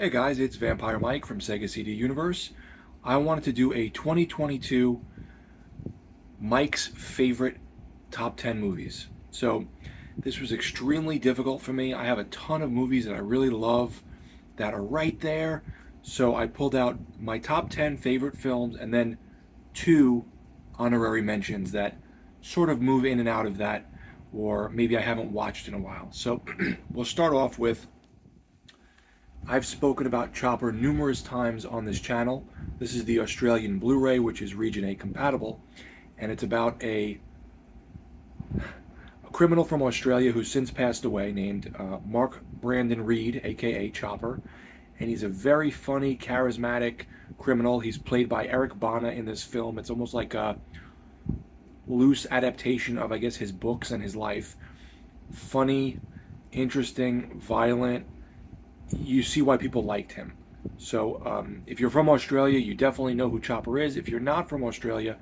Hey guys, it's Vampire Mike from Sega CD Universe. I wanted to do a 2022 Mike's favorite top 10 movies. So, this was extremely difficult for me. I have a ton of movies that I really love that are right there. So, I pulled out my top 10 favorite films and then two honorary mentions that sort of move in and out of that, or maybe I haven't watched in a while. So, we'll start off with I've spoken about Chopper numerous times on this channel. This is the Australian Blu-ray, which is Region A compatible, and it's about a criminal from Australia who's since passed away named Mark Brandon Reed, aka Chopper, and he's a very funny, charismatic criminal. He's played by Eric Bana in this film. It's almost like a loose adaptation of, I guess, his books and his life. Funny, interesting, violent, you see why people liked him. So if you're from Australia, you definitely know who Chopper is. If you're not from Australia,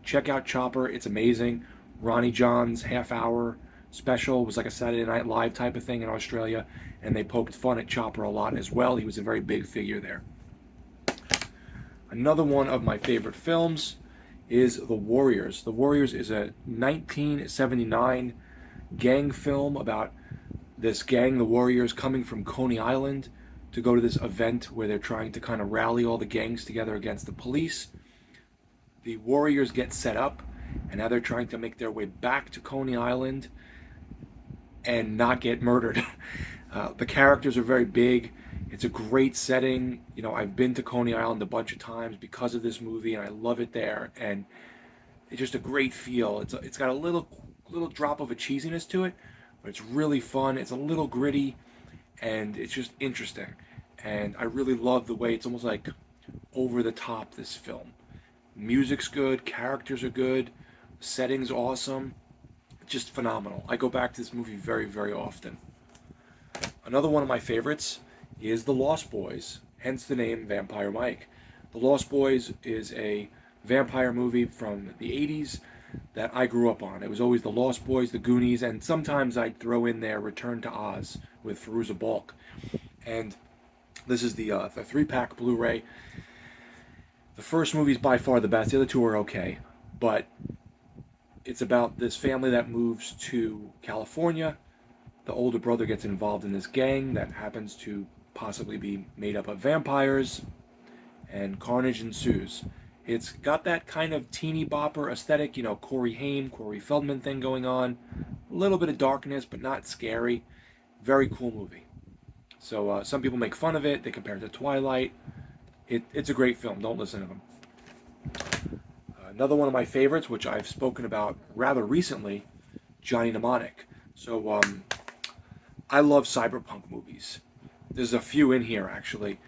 check out Chopper. It's amazing. Ronnie John's half hour special was like a Saturday Night Live type of thing in Australia, and they poked fun at Chopper a lot as well. He was a very big figure there. Another one of my favorite films is The Warriors. The Warriors is a 1979 gang film about this gang, the Warriors, coming from Coney Island to go to this event where they're trying to kind of rally all the gangs together against the police. The Warriors get set up, and now they're trying to make their way back to Coney Island and not get murdered. The characters are very big. It's a great setting. You know, I've been to Coney Island a bunch of times because of this movie, and I love it there. And it's just a great feel. It's got a little drop of a cheesiness to it, but it's really fun. It's a little gritty, and it's just interesting. And I really love the way it's almost like over the top, this film. Music's good, characters are good, setting's awesome, just phenomenal. I go back to this movie very, very often. Another one of my favorites is The Lost Boys, hence the name Vampire Mike. The Lost Boys is a vampire movie from the 80s that I grew up on. It was always The Lost Boys, The Goonies, and sometimes I'd throw in there Return to Oz with Fairuza Balk. And this is the 3-pack Blu-ray. The first movie is by far the best. The other two are okay, but it's about this family that moves to California. The older brother gets involved in this gang that happens to possibly be made up of vampires, and carnage ensues. It's got that kind of teeny bopper aesthetic, you know, Corey Haim, Corey Feldman thing going on. A little bit of darkness, but not scary. Very cool movie. So some people make fun of it. They compare it to Twilight. It's a great film. Don't listen to them. Another one of my favorites, which I've spoken about rather recently, Johnny Mnemonic. So I love cyberpunk movies. There's a few in here, actually.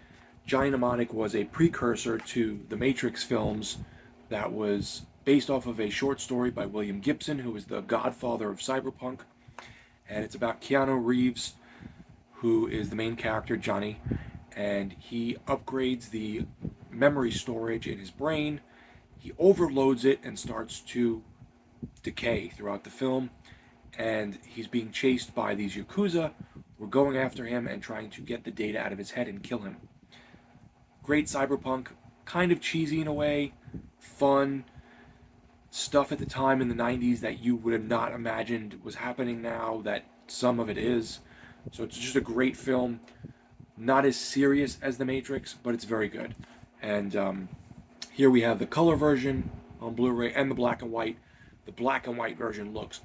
Johnny Mnemonic was a precursor to the Matrix films that was based off of a short story by William Gibson, who was the godfather of cyberpunk. And it's about Keanu Reeves, who is the main character, Johnny, and he upgrades the memory storage in his brain. He overloads it and starts to decay throughout the film. And he's being chased by these Yakuza who are going after him and trying to get the data out of his head and kill him. Great cyberpunk, kind of cheesy in a way, fun stuff at the time in the 90s that you would have not imagined was happening now, that some of it is. So it's just a great film. Not as serious as The Matrix, but it's very good. And here we have the color version on Blu-ray and the black and white. The black and white version looks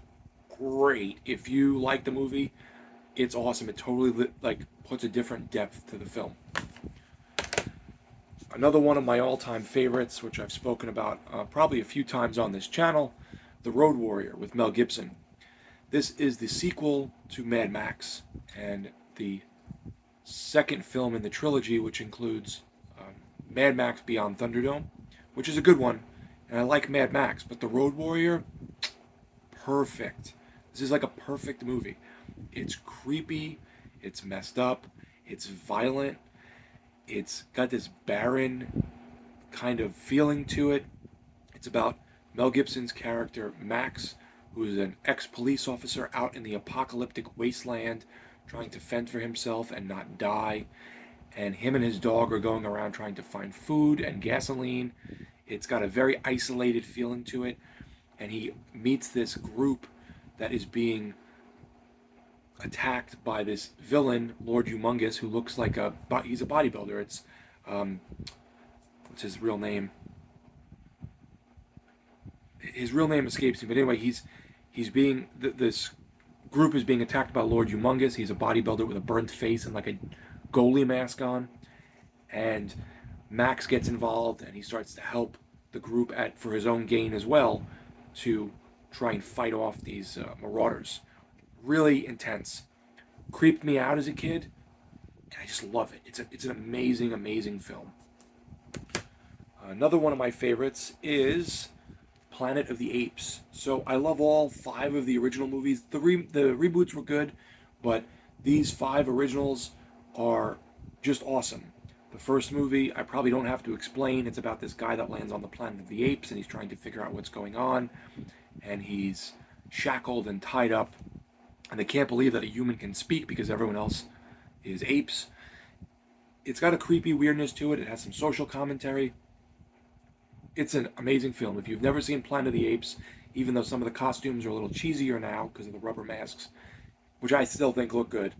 great. If you like the movie, it's awesome. It totally puts a different depth to the film. Another one of my all-time favorites, which I've spoken about probably a few times on this channel, The Road Warrior with Mel Gibson. This is the sequel to Mad Max and the second film in the trilogy, which includes Mad Max Beyond Thunderdome, which is a good one, and I like Mad Max, but The Road Warrior, perfect. This is like a perfect movie. It's creepy, it's messed up, it's violent, it's got this barren kind of feeling to it. It's about Mel Gibson's character, Max, who is an ex-police officer out in the apocalyptic wasteland trying to fend for himself and not die. and him and his dog are going around trying to find food and gasoline. It's got a very isolated feeling to it, and he meets this group that is being attacked by this villain, Lord Humongous, who looks like he's a bodybuilder. It's um, what's his real name? His real name escapes me, but anyway, he's being this group is being attacked by Lord Humongous. He's a bodybuilder with a burnt face and like a goalie mask on, and Max gets involved and he starts to help the group for his own gain as well, to try and fight off these marauders. Really intense. Creeped me out as a kid, and I just love it. It's an amazing, amazing film. Another one of my favorites is Planet of the Apes. So I love all 5 of the original movies. The reboots were good, but these 5 originals are just awesome. The first movie, I probably don't have to explain. It's about this guy that lands on the Planet of the Apes, and he's trying to figure out what's going on, and he's shackled and tied up, and they can't believe that a human can speak because everyone else is apes. It's got a creepy weirdness to it. It has some social commentary. It's an amazing film. If you've never seen Planet of the Apes, even though some of the costumes are a little cheesier now because of the rubber masks, which I still think look good,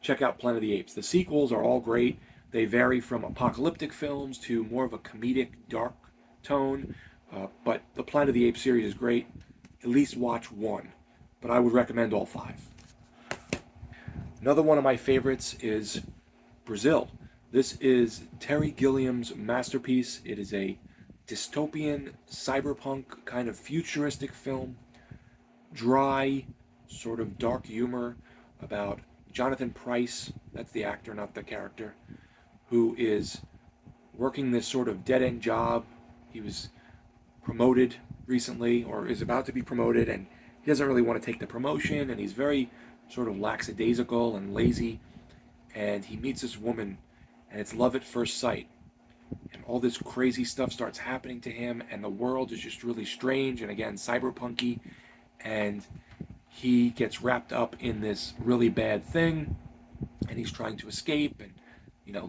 check out Planet of the Apes. The sequels are all great. They vary from apocalyptic films to more of a comedic, dark tone. But the Planet of the Apes series is great. At least watch 1. But I would recommend all 5. Another one of my favorites is Brazil. This is Terry Gilliam's masterpiece. It is a dystopian, cyberpunk, kind of futuristic film. Dry, sort of dark humor about Jonathan Pryce, that's the actor, not the character, who is working this sort of dead-end job. He was promoted recently, or is about to be promoted, and he doesn't really want to take the promotion, and he's very sort of lackadaisical and lazy, and he meets this woman, and it's love at first sight. And all this crazy stuff starts happening to him, and the world is just really strange, and again, cyberpunky, and he gets wrapped up in this really bad thing, and he's trying to escape, and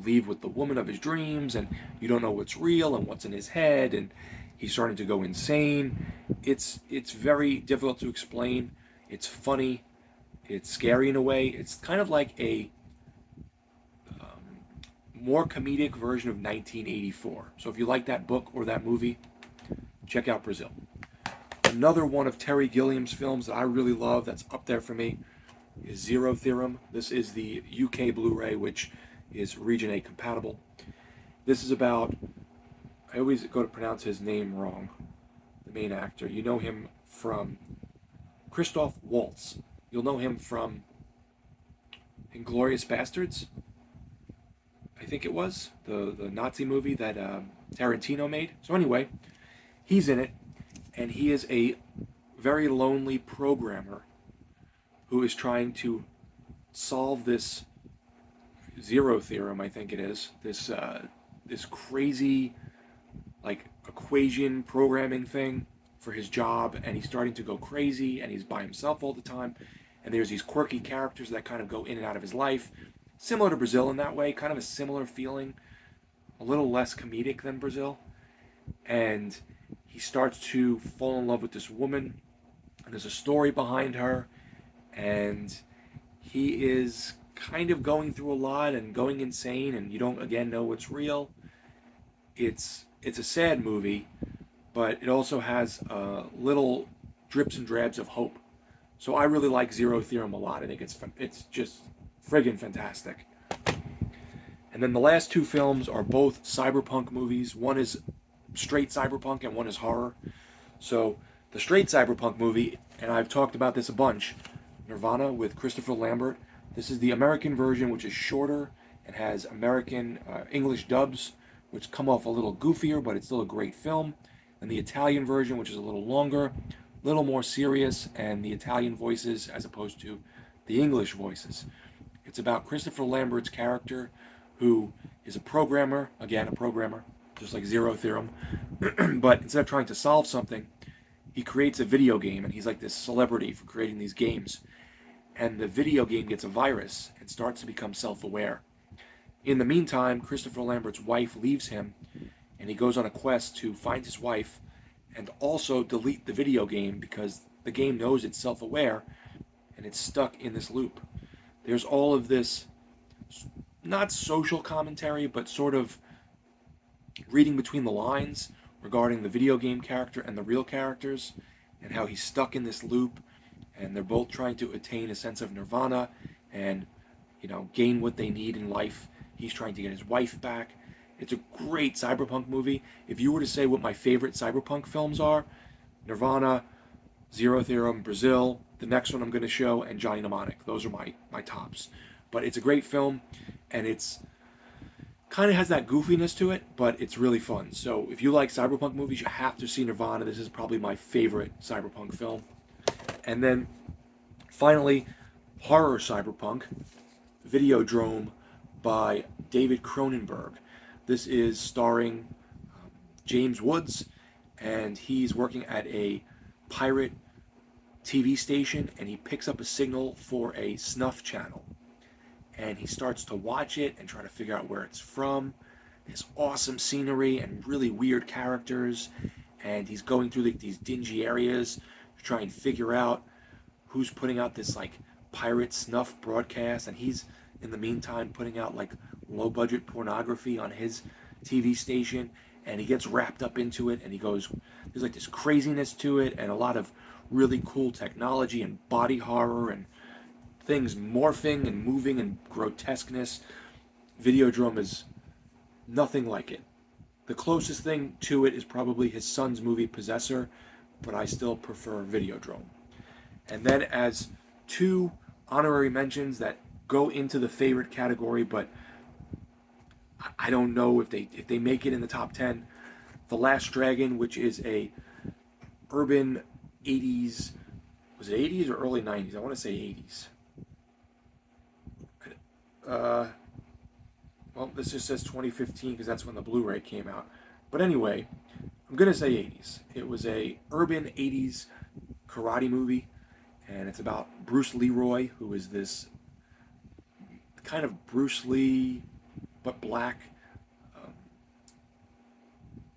leave with the woman of his dreams, and you don't know what's real and what's in his head, and he's starting to go insane. It's very difficult to explain. It's funny. It's scary in a way. It's kind of like a more comedic version of 1984. So if you like that book or that movie, check out Brazil. Another one of Terry Gilliam's films that I really love, that's up there for me, is Zero Theorem. This is the UK Blu-ray, which is Region A compatible. This is about, I always go to pronounce his name wrong, the main actor. You know him from Christoph Waltz. You'll know him from Inglourious Bastards, I think it was, the Nazi movie that Tarantino made. So anyway, he's in it, and he is a very lonely programmer who is trying to solve this Zero Theorem, I think it is, this crazy like equation programming thing for his job, and he's starting to go crazy, and he's by himself all the time, and there's these quirky characters that kind of go in and out of his life, similar to Brazil in that way, kind of a similar feeling, a little less comedic than Brazil, and he starts to fall in love with this woman, and there's a story behind her, and he is kind of going through a lot and going insane, and you don't again know what's real. It's a sad movie, but it also has little drips and drabs of hope. So I really like Zero Theorem a lot. I think it's just friggin' fantastic. And then the last 2 films are both cyberpunk movies. One is straight cyberpunk and one is horror. So the straight cyberpunk movie, and I've talked about this a bunch, Nirvana with Christopher Lambert. This is the American version, which is shorter and has American English dubs, which come off a little goofier, but it's still a great film. And the Italian version, which is a little longer, a little more serious, and the Italian voices as opposed to the English voices. It's about Christopher Lambert's character, who is a programmer, again, a programmer, just like Zero Theorem, but instead of trying to solve something, he creates a video game, and he's like this celebrity for creating these games. And the video game gets a virus and starts to become self-aware. In the meantime, Christopher Lambert's wife leaves him, and he goes on a quest to find his wife and also delete the video game because the game knows it's self-aware and it's stuck in this loop. There's all of this, not social commentary, but sort of reading between the lines regarding the video game character and the real characters and how he's stuck in this loop, and they're both trying to attain a sense of nirvana and, gain what they need in life. He's trying to get his wife back. It's a great cyberpunk movie. If you were to say what my favorite cyberpunk films are, Nirvana, Zero Theorem, Brazil, the next one I'm going to show, and Johnny Mnemonic. Those are my tops. But it's a great film, and it's kind of has that goofiness to it, but it's really fun. So if you like cyberpunk movies, you have to see Nirvana. This is probably my favorite cyberpunk film. And then finally, horror cyberpunk, Videodrome by David Cronenberg. This is starring James Woods, and he's working at a pirate TV station, and he picks up a signal for a snuff channel. And he starts to watch it and try to figure out where it's from. There's awesome scenery and really weird characters, and he's going through these dingy areas to try and figure out who's putting out this pirate snuff broadcast, and he's in the meantime putting out low budget pornography on his TV station, and he gets wrapped up into it, and there's this craziness to it and a lot of really cool technology and body horror and things morphing and moving and grotesqueness. Videodrome is nothing like it. The closest thing to it is probably his son's movie Possessor, but I still prefer Videodrome. And then as two honorary mentions that go into the favorite category, but I don't know if they make it in the top 10. The Last Dragon, which is a urban 80s, was it 80s or early 90s? I want to say 80s. Well, this just says 2015 because that's when the Blu-ray came out. But anyway, I'm going to say 80s. It was a urban 80s karate movie, and it's about Bruce Leroy, who is this kind of Bruce Lee, but black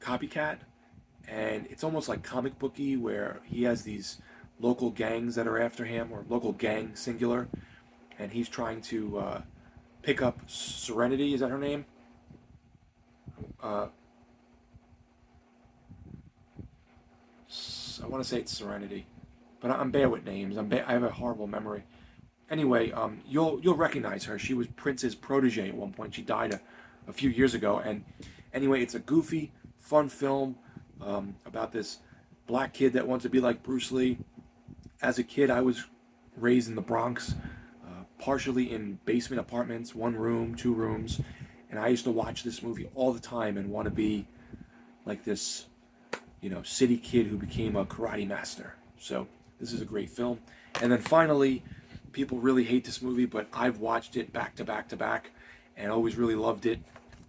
copycat. And it's almost like comic booky, where he has these local gangs that are after him, or local gang singular, and he's trying to pick up Serenity. Is that her name? I want to say it's Serenity, but I'm bad with names. I have a horrible memory. Anyway, you'll recognize her. She was Prince's protege at one point. She died a few years ago. And anyway, it's a goofy, fun film about this black kid that wants to be like Bruce Lee. As a kid, I was raised in the Bronx, partially in basement apartments, 1 room, 2 rooms, and I used to watch this movie all the time and want to be like this, city kid who became a karate master. So this is a great film. And then finally, people really hate this movie, but I've watched it back to back to back and always really loved it.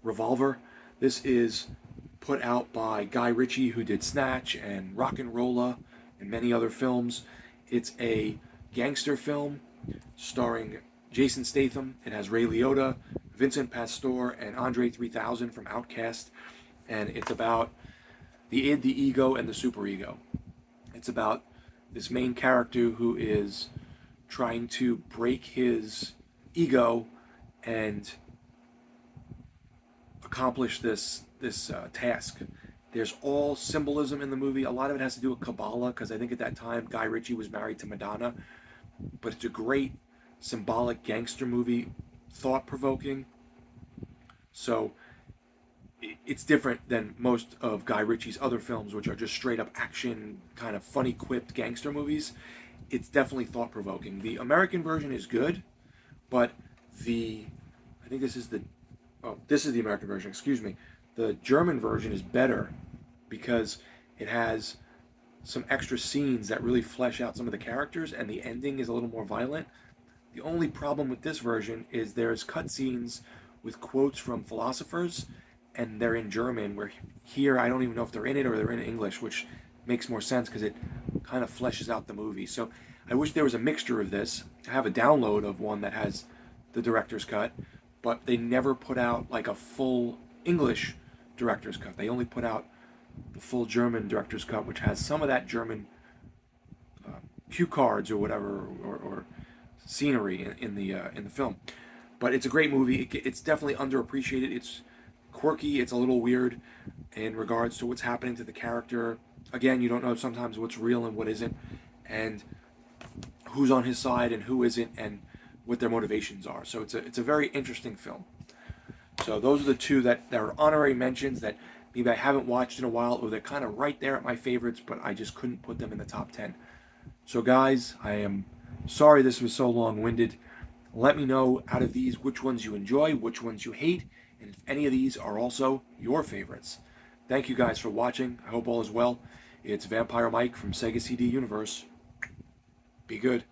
Revolver. This is put out by Guy Ritchie, who did Snatch and Rock and Rolla and many other films. It's a gangster film starring Jason Statham. It has Ray Liotta, Vincent Pastore, and Andre 3000 from Outkast. And it's about the id, the ego, and the superego. It's about this main character who is trying to break his ego and accomplish this task. There's all symbolism in the movie. A lot of it has to do with Kabbalah, because I think at that time Guy Ritchie was married to Madonna. But it's a great symbolic gangster movie, thought-provoking. So it's different than most of Guy Ritchie's other films, which are just straight-up action, kind of funny-quipped gangster movies. It's definitely thought-provoking. The American version is good, but I think this is the American version, excuse me. The German version is better because it has some extra scenes that really flesh out some of the characters, and the ending is a little more violent. The only problem with this version is there's cutscenes with quotes from philosophers, and they're in German, where here I don't even know if they're in it or they're in English, which makes more sense because it kind of fleshes out the movie. So I wish there was a mixture of this. I have a download of one that has the director's cut, but they never put out like a full English director's cut. They only put out the full German director's cut, which has some of that German cue cards or whatever, or scenery in the film. But it's a great movie. It's definitely underappreciated. It's quirky. It's a little weird in regards to what's happening to the character. Again, you don't know sometimes what's real and what isn't, and who's on his side and who isn't, and what their motivations are. So it's a very interesting film. So those are the two that are honorary mentions that maybe I haven't watched in a while, or they're kind of right there at my favorites, but I just couldn't put them in the top 10. So guys, I am sorry this was so long-winded. Let me know out of these which ones you enjoy, which ones you hate, and if any of these are also your favorites. Thank you guys for watching. I hope all is well. It's Vampire Mike from Sega CD Universe. Be good.